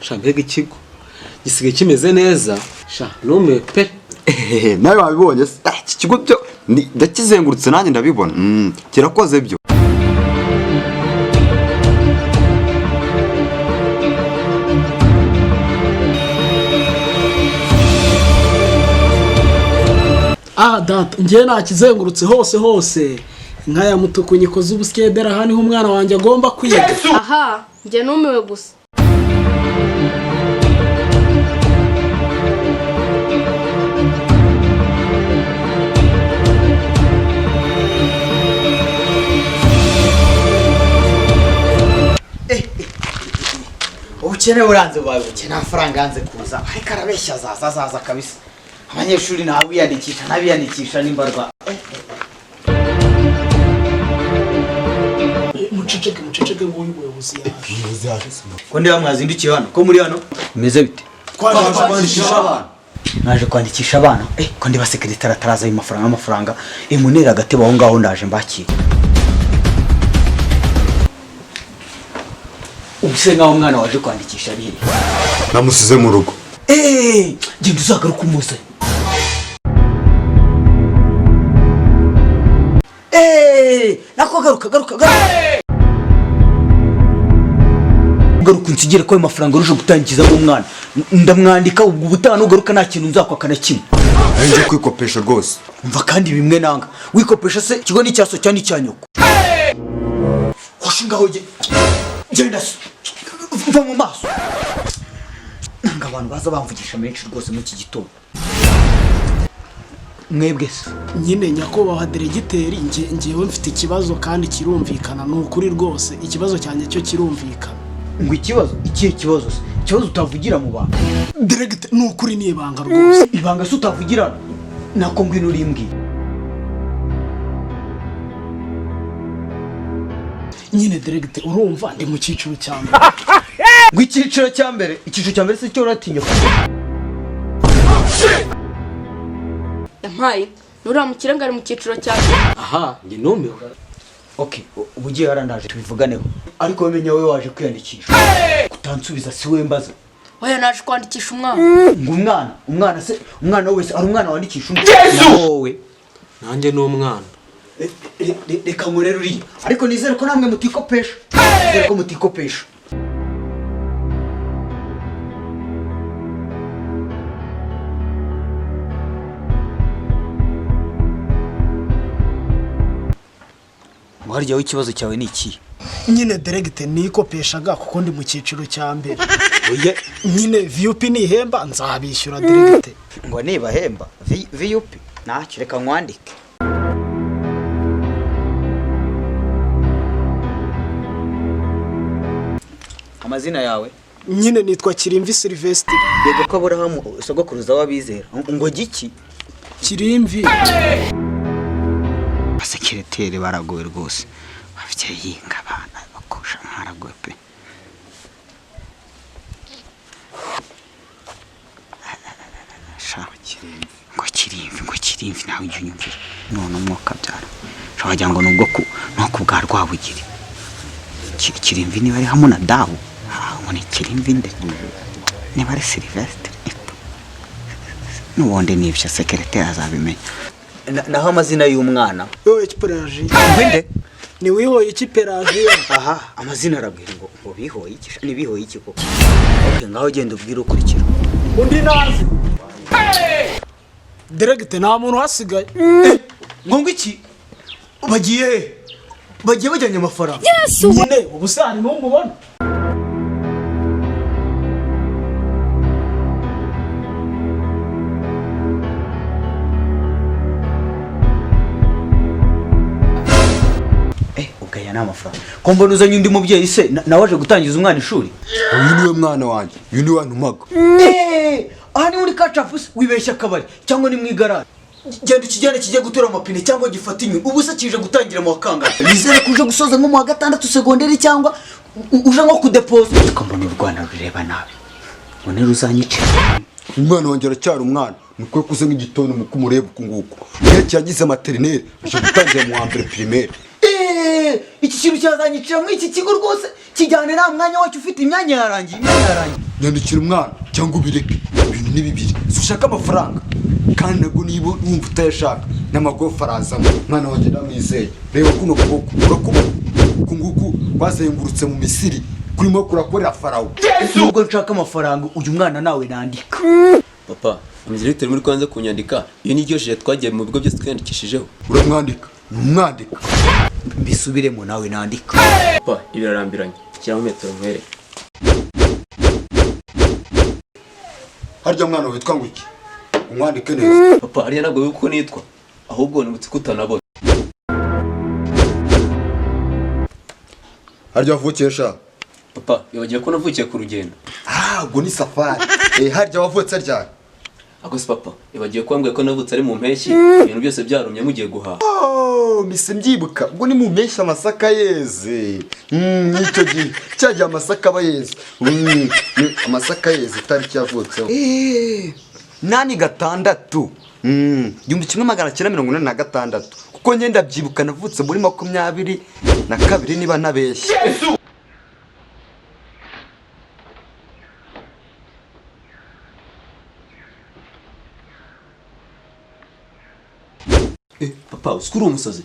sha mbega ikigo gisigaye kimeze neza sha nume pe nawe wabibonye iki kigo byo ndakizengurutse nanjye ndabibona kirakoze byo data ngiye nakizengurutse hose inka ya mutuku nyikoze ubuskedera aha niho umwana wanjye agomba kwiga. Aha njye numiwe gusa. Ubukene buranze bawe ubukene amafaranga yanze kuza ariko arabeshya zaza kabisa. Abanyeshuri nabiyandikisha n'imbarwa. Muceceke ngo ubuyobozi yaje. Ko ndi bamwazindukiye hano ko muri hano meze bite? Kwandikisha abana. Naje kwandikisha abana. Ko ndi basekretari ataraza amafaranga. Munera agateba aho ngaho ndaje mbakira. Ubusenga umwana waje kwandikisha bihe. Namusize mu rugo. Genda uzagaruka umuze. Nako garuka. Garuka unsigire ko amafaranga uruje gutangiza mu mwana. Ndamwandika ubwo ubutano garuka nta kintu nzakwaka na kimwe. Nje kwikopesha rwose. Umva kandi bimwe nanga. Wikopesha se kigo ni cyaso cyane cyanyoko. Washingaho genda va mu maso. Nanga abantu baza bamvugisha menshi rwose mu kigitondo. Mwebwe se nyine nyakubahwa deregiteri ngiyewe mfite ikibazo kandi kirumvikana n'ukuri rwose ikibazo cyanjye cyo kirumvikana. Ngo ikibazo ikihe kibazo se? Ikibazo utavugira mu bantu. Deregiteri n'ukuri ni ibanga rwose. Ibanga se utavugira nako ngwino urimbwi. Nyine deregiteri urumva ndi mu cyiciro cya mbere. Ngo icyiciro cya mbere se cyo uratinya. Yampaye nuramukira ngari mu cyiciro cya mbere. Aha njye numiwe. Okay, ubugiye harandaje tubivuganeho. Ariko wemenya wowe waje kwiyandikisha. Kutansubiza si we mbaza. Oya naje kwandikisha umwana. Ngo umwana wese ari umwana wandikisha wowe. Nanjye n'umwana. Reka ngo rero uri. Ariko nizere ko namwe mutikopesha. Nizere ko mutikopesha. Warya w'ikibazo cyawe ni iki? Nyine deregiteri nikopeshaga kuko ndi mu cyiciro cya mbere. Oye, nyine VUP nihemba nzabishyura deregiteri. Ngo niba hemba VUP ntacyo reka nkwandike. Amazina yawe? Nyine nitwa Kirimvi Sylvestre. Yego ko Aburahamu sogokuruza wabizera. Ngo giki? Kirimvi. Abasekreteri baragowe rwose. Bafite yinga abana bakosha nkaragowe pe. Ngo Kirimvi nawe ujye unyumvira. None umwuka byara. Shawagira ngo nubwo nuko bwa Rwabugiri. Kirimvi niba ari hamwe na Dawu. Ngo ni Kirimvi nde. Niba ari Sylvestre. Nubundi nibyo sekreteri azabimenya. Naho amazina y'umwana. Yowe Kiperaji. Ngwinde. Ni wihoye Kiperaji. Aha, amazina arabwira ngo bihoye iki? Ni bihoye iki koko? Okay, ngaho genda ubwira ukurikira. Undi nazi. Deregiteri nta muntu hasigaye. Ngo iki? Bagiye bajyanye amafaranga. Nyine ubusani n'umubona. Ugaya n'amafaranga. Ko mbona uzanye undi mubyeyi se nawaje gutangiza umwana ishuri. Uyu niwe mwana wanjye. Uyu niwe ntumaga. Aha ni muri kacapu wibeshya akabari cyangwa ni mu igaraje. Genda ukijyane kijye gutora amapine cyangwa gifata inyuma. Ubu se kije gutangira mu wakanga. Nizere kuje gusoza nko mu wa gatandatu segonderi cyangwa uje nko kudepoza. Ko mbona u Rwanda rureba nabi. None ruzanyicira. Umwana wanjye aracyari umwana. Nukwe kuze nk'igitondo mu kumureba ukunguko. Yeke yagize maternelle aje gutangira mu wa mbere primaire. iki kintu cyazanyicira muri iki kigo rwose kijyane nta mwanya wacyo ufite imyanya yarangiye nyandikira umwana cyangwa ubireke ibintu ni bibiri si ushaka amafaranga kandi nabwo niba wumva utayashaka n'amagofa arazamo mwana wanjye ndamwizeye reba kuno kuboko urakubona uku nguku kwazengurutse mu Misiri kurimo kurakorera farawo nubwo nshaka amafaranga uyu mwana nawe nandika papa umudirecteur muri kwanza kunyandika iyo ni ryo twagiye mu bigo byose twiyandikishijeho uramwandika numwandika mbisubiremo nawe nandika papa ibirarambiranye cyangwa metero nkwereke harya mwana witwa ngo iki umwandike neza papa hariya ntabwo wibuka uko nitwa ahubwo nibutse ko utanabona harya wavukiye sha papa yabagiye ko navukiye ku rugendo ubwo ni safari harya wavutse ryari ako si papa yabagiye kumbwira ko navutse ari mu mpeshyi ibintu byose byarumye mugiye guhaha mise mbyibuka ubwo ni mu mpeshyi amasaka yeze n'icyo gihe cyagiye amasaka aba yeze amasaka yeze itariki yavutseho 8/6 1986 kuko njye ndabyibuka navutse muri 22 niba nabeshye papa usikuri umusazi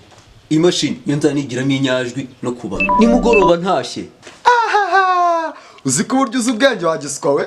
iyi mashini iyo nzanigiramo inyajwi no kubara nimugoroba ntashye uzi ko uburyo uzi ubwenge wagiswa we